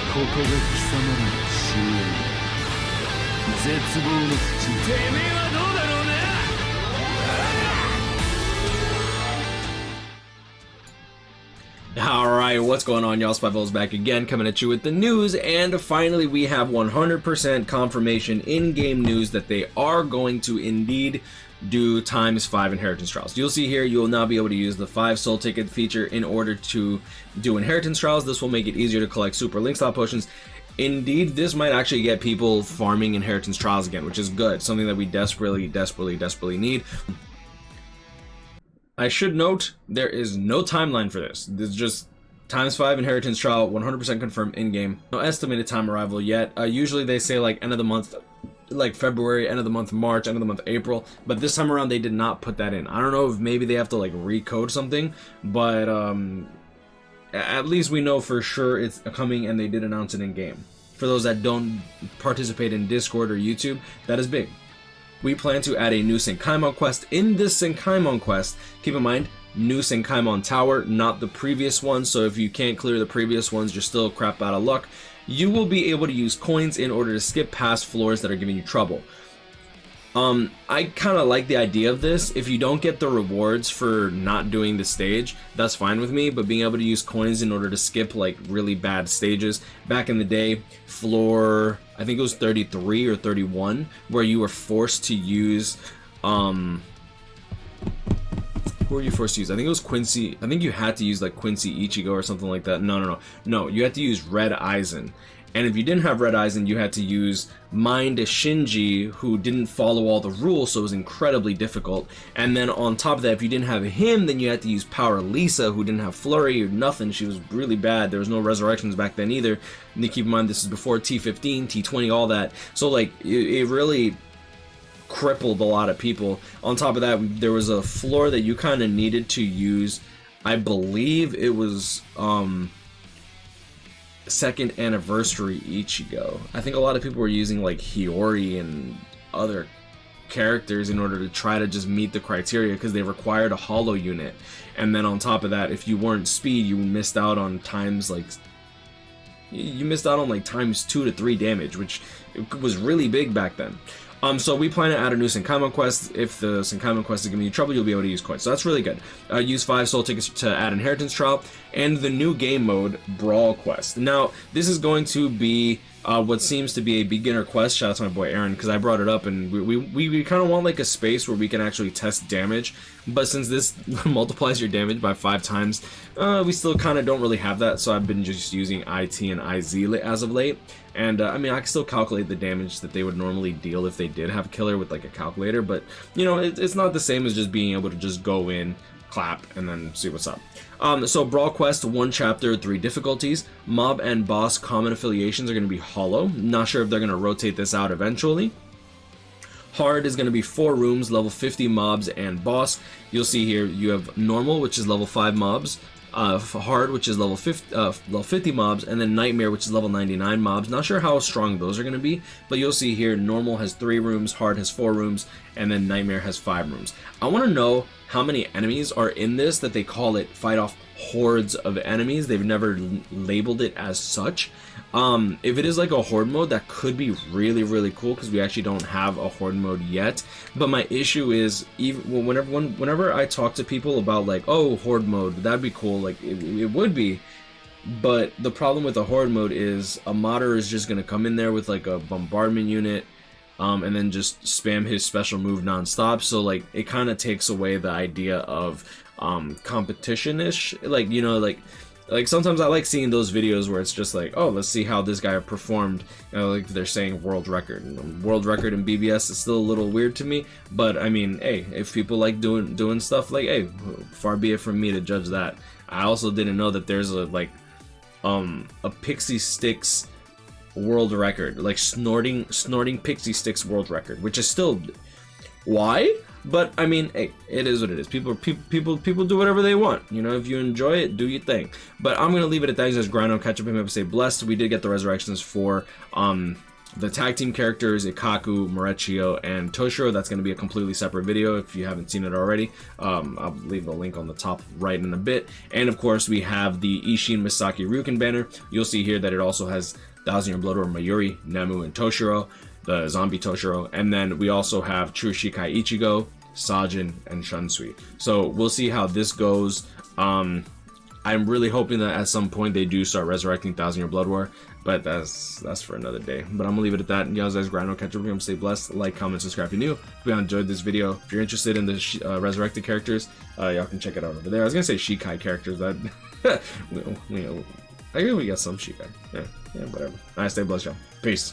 ここが貴様らの終焉。絶望の淵に。てめえはどうだろうな。Alright, what's going on, y'all? WeBull's back again, coming at you with the news, and finally we have 100% confirmation in-game news that they are going to indeed do ×5 inheritance trials. You'll see here, you will now be able to use the 5 soul ticket feature in order to do inheritance trials. This will make it easier to collect super link stop potions. Indeed, this might actually get people farming inheritance trials again, which is good, something that we desperately need. I should note, there is no timeline for this. This is just ×5 inheritance trial, 100% confirmed in-game. No estimated time arrival yet. Usually they say like end of the month, like February, end of the month March, end of the month April, but this time around they did not put that in. I don't know if maybe they have to like recode something, but at least we know for sure it's coming, and they did announce it in-game. For those that don't participate in Discord or YouTube, that is big. We plan to add a new Senkaimon quest. In this Senkaimon quest, keep in mind, new Senkaimon Tower, not the previous one, so if you can't clear the previous ones, you're still crap out of luck. You will be able to use coins in order to skip past floors that are giving you trouble. I kind of like the idea of this. If you don't get the rewards for not doing the stage, that's fine with me, but being able to use coins in order to skip like really bad stages. Back in the day, floor, I think it was 33 or 31, where you were forced to use, who were you forced to use? I think it was Quincy. I think you had to use like Quincy Ichigo or something like that. No, you had to use Red Aizen. And if you didn't have Red Aizen, you had to use Mind Shinji, who didn't follow all the rules, so it was incredibly difficult. And then on top of that, if you didn't have him, then you had to use Power Lisa, who didn't have Flurry or nothing. She was really bad. There was no resurrections back then either. And keep in mind, this is before T15, T20, all that. So like, it really crippled a lot of people. On top of that, there was a floor that you kind of needed to use. I believe it was second anniversary Ichigo. I think a lot of people were using like Hiyori and other characters in order to try to just meet the criteria, because they required a hollow unit. And then on top of that, if you weren't speed, you missed out on times like times 2 to 3 damage, which was really big back then. So we plan to add a new Senkaimon quest. If the Senkaimon quest is giving you trouble, you'll be able to use coins. So that's really good. Use 5 soul tickets to add inheritance trial, and the new game mode, Brawl quest. Now, this is going to be what seems to be a beginner quest. Shout out to my boy Aaron, because I brought it up, and we kind of want like a space where we can actually test damage. But since this multiplies your damage by 5 times, we still kind of don't really have that. So I've been just using IT and IZ as of late. And I mean, I can still calculate the damage that they would normally deal if they did have a killer with like a calculator, but you know, it's not the same as just being able to just go in, clap, and then see what's up. So Brawl Quest, 1 chapter, 3 difficulties. Mob and boss common affiliations are going to be hollow. Not sure if they're going to rotate this out eventually. Horde is going to be 4 rooms, level 50 mobs and boss. You'll see here you have normal, which is level 5 mobs. Hard, which is level 50 mobs, and then Nightmare, which is level 99 mobs. Not sure how strong those are going to be, but you'll see here normal has 3 rooms, Hard has 4 rooms, and then Nightmare has 5 rooms. I want to know how many enemies are in this that they call it fight off hordes of enemies. They've never labeled it as such. If it is like a horde mode, that could be really cool, because we actually don't have a horde mode yet. But my issue is, even whenever I talk to people about like, oh, horde mode, that'd be cool, like it would be. But the problem with the horde mode is a modder is just gonna come in there with like a bombardment unit, and then just spam his special move non-stop. So like, it kind of takes away the idea of competition-ish. Like, you know, like sometimes I like seeing those videos where it's just like, oh, let's see how this guy performed. You know, like they're saying world record. World record in BBS is still a little weird to me, but I mean, hey, if people like doing stuff, like, hey, far be it from me to judge that. I also didn't know that there's a Pixie Sticks world record, like snorting Pixie Sticks world record, which is still, why? But I mean, hey, it is what it is. People do whatever they want. You know, if you enjoy it, do your thing. But I'm gonna leave it at that. You guys grind on, catch up, and say blessed. We did get the resurrections for The tag team characters, Ikaku, Morechio, and Toshiro, that's going to be a completely separate video if you haven't seen it already. I'll leave the link on the top right in a bit. And of course, we have the Ishin Misaki Ryuken banner. You'll see here that it also has 1000 Year Blood War Mayuri, Nemu, and Toshiro, the zombie Toshiro. And then we also have True Shikai Ichigo, Sajin, and Shunsui. So we'll see how this goes. I'm really hoping that at some point they do start resurrecting 1000 Year Blood War, but that's for another day. But I'm gonna leave it at that. Y'all guys, grind, catch up with me. Stay blessed. Like, comment, subscribe if you're new. If you enjoyed this video, if you're interested in the resurrected characters, y'all can check it out over there. I was gonna say Shikai characters, that I guess we got some Shikai. Yeah, whatever. Alright, stay blessed, y'all. Peace.